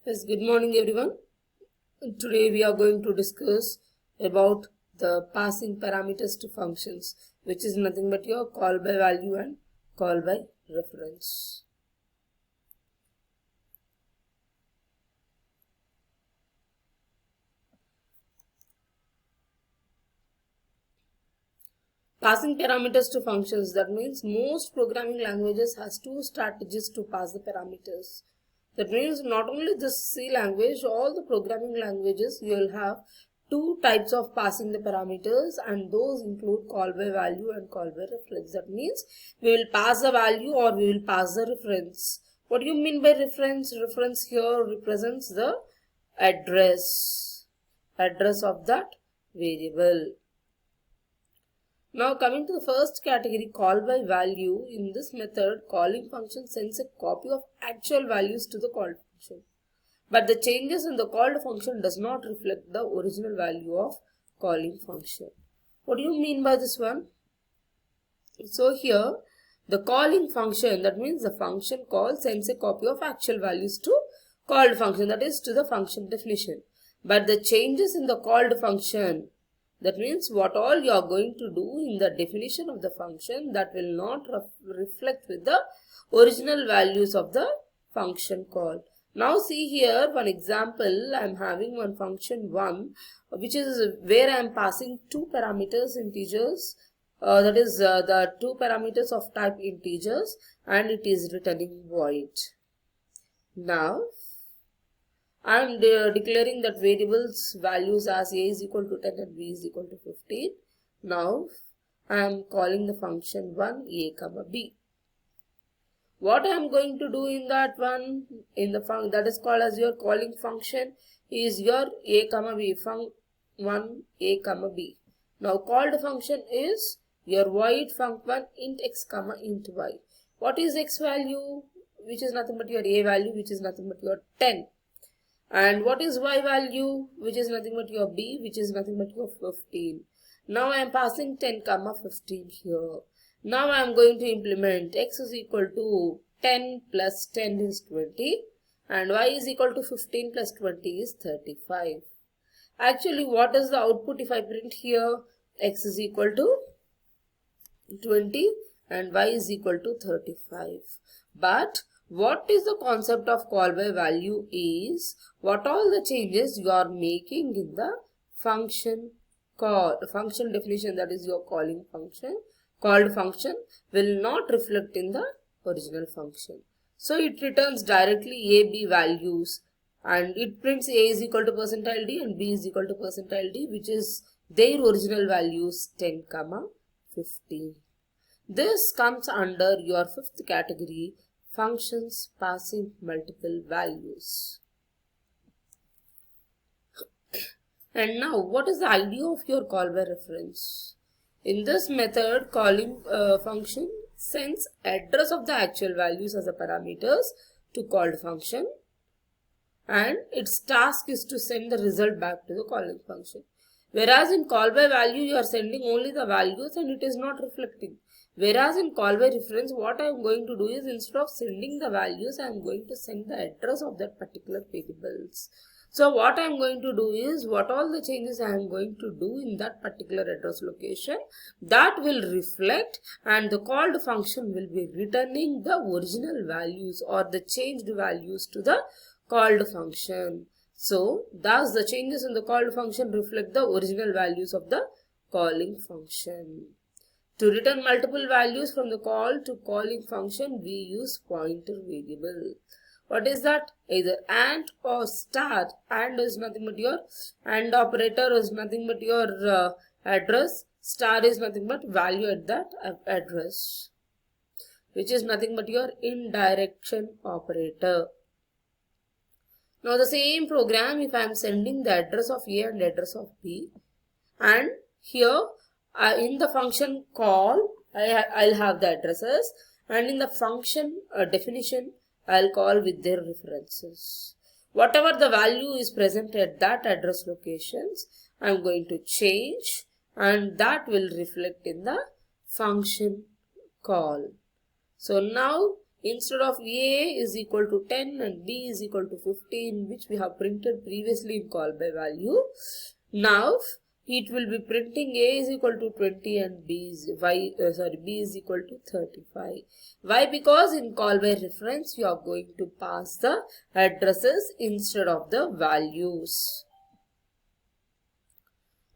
Yes, good morning everyone. Today we are going to discuss about the passing parameters to functions, which is nothing but your call by value and call by reference. Passing parameters to functions, that means most programming languages has two strategies to pass the parameters. That means not only the C language, all the programming languages you will have two types of passing the parameters, and those include call by value and call by reference. That means we will pass the value or we will pass the reference. What do you mean by reference? Reference here represents the address of that variable. Now coming to the first category, call by value. In this method, calling function sends a copy of actual values to the called function. But the changes in the called function does not reflect the original value of calling function. What do you mean by this one? So here, the calling function, that means the function call sends a copy of actual values to called function, that is to the function definition. But the changes in the called function, that means what all you are going to do in the definition of the function, that will not reflect with the original values of the function call. Now see here one example. I am having one function 1, which is where I am passing two parameters integers. That is the two parameters of type integers, and it is returning void. Now I am declaring that variables values as a is equal to 10 and b is equal to 15. Now I am calling the function 1 a comma b. What I am going to do in that one, in the function that is called as your calling function, is your a comma b, func 1 a comma b. Now called function is your void func1 int x comma int y. What is x value? Which is nothing but your a value, which is nothing but your 10. And what is y value? Which is nothing but your b, which is nothing but your 15. Now I am passing 10 comma 15 here. Now I am going to implement x is equal to 10 plus 10 is 20 and y is equal to 15 plus 20 is 35. Actually, what is the output if I print here? X is equal to 20 and y is equal to 35. But what is the concept of call by value is what all the changes you are making in the function call, function definition, that is your calling function, called function, will not reflect in the original function. So it returns directly a, b values, and it prints a is equal to percentile d and b is equal to percentile d, which is their original values 10 comma 15. This comes under your fifth category, functions passing multiple values. And now what is the idea of your call by reference? In this method, calling function sends address of the actual values as the parameters to called function, and its task is to send the result back to the calling function. Whereas in call by value, you are sending only the values and it is not reflecting. Whereas in call by reference, what I am going to do is instead of sending the values, I am going to send the address of that particular variables. So what I am going to do is what all the changes I am going to do in that particular address location, that will reflect, and the called function will be returning the original values or the changed values to the called function. So thus the changes in the called function reflect the original values of the calling function. To return multiple values from the call to calling function, we use pointer variable. What is that? Either AND or star. AND is nothing but your AND operator is nothing but your address. Star is nothing but value at that address, which is nothing but your indirection operator. Now the same program, if I am sending the address of A and address of B, and here in the function call, I'll have the addresses, and in the function definition, I'll call with their references. Whatever the value is present at that address locations, I'm going to change, and that will reflect in the function call. So now Instead of A is equal to 10 and B is equal to 15, which we have printed previously in call by value, now it will be printing A is equal to 20 and B is equal to 35. Why? Because in call by reference you are going to pass the addresses instead of the values.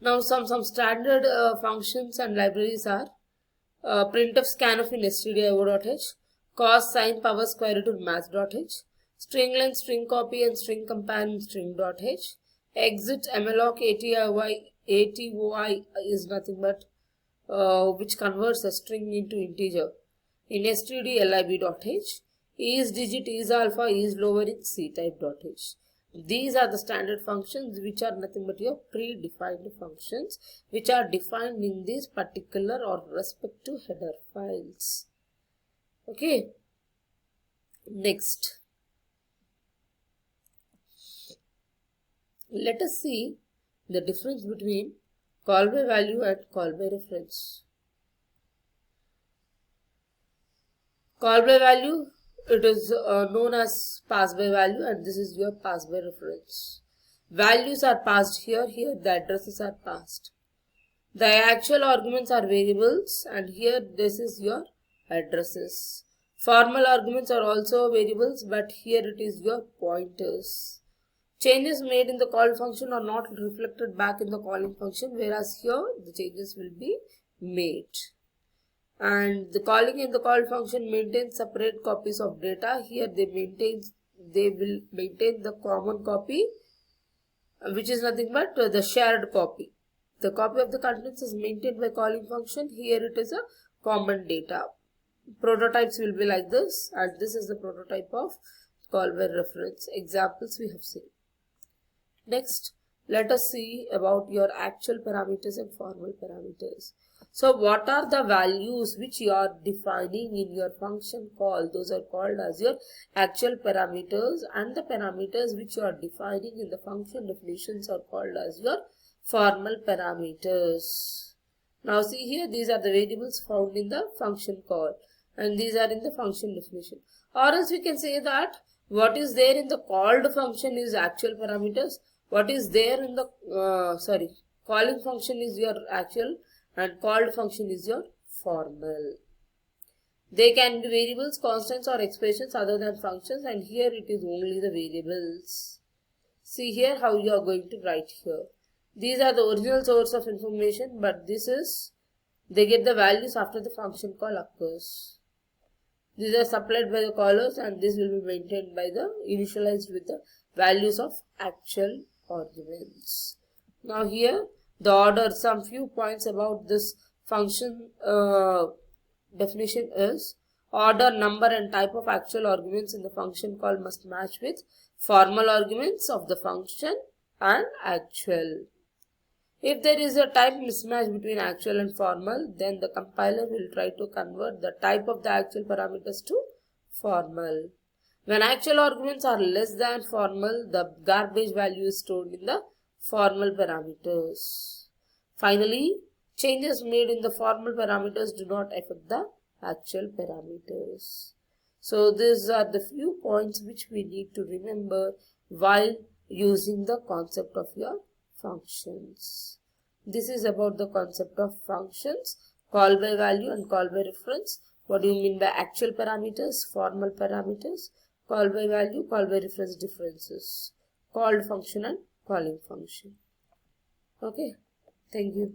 Now some standard functions and libraries are printf scanf in stdio.h, cos sin power square root in math.h, string length, string copy and string compare in string.h, exit malloc aty is nothing but which converts a string into integer in stdlib.h, is digit, is alpha, is lower in ctype.h. These are the standard functions which are nothing but your predefined functions which are defined in this particular or respective header files. Okay. Next, let us see the difference between call by value and call by reference. Call by value, it is known as pass by value, and this is your pass by reference. Values are passed here the addresses are passed. The actual arguments are variables, and here this is your addresses. Formal arguments are also variables, but here it is your pointers. Changes made in the call function are not reflected back in the calling function, whereas here the changes will be made. And the calling in the call function maintains separate copies of data. Here they will maintain the common copy, which is nothing but the shared copy. The copy of the contents is maintained by calling function. Here it is a common data. Prototypes will be like this, and this is the prototype of call by reference. Examples we have seen. Next, let us see about your actual parameters and formal parameters. So what are the values which you are defining in your function call? Those are called as your actual parameters, and the parameters which you are defining in the function definitions are called as your formal parameters. Now see here, these are the variables found in the function call, and these are in the function definition. Or else we can say that what is there in the called function is actual parameters. What is there in the calling function is your actual, and called function is your formal. They can be variables, constants or expressions other than functions, and here it is only the variables. See here how you are going to write here. These are the original source of information, but this is, they get the values after the function call occurs. These are supplied by the callers, and this will be maintained by the initialized with the values of actual arguments. Now here the order, some few points about this function definition is: order, number and type of actual arguments in the function call must match with formal arguments of the function and actual. If there is a type mismatch between actual and formal, then the compiler will try to convert the type of the actual parameters to formal. When actual arguments are less than formal, the garbage value is stored in the formal parameters. Finally, changes made in the formal parameters do not affect the actual parameters. So these are the few points which we need to remember while using the concept of your functions. This is about the concept of functions, call by value and call by reference. What do you mean by actual parameters, formal parameters, call by value, call by reference differences, called function and calling function. Okay, thank you.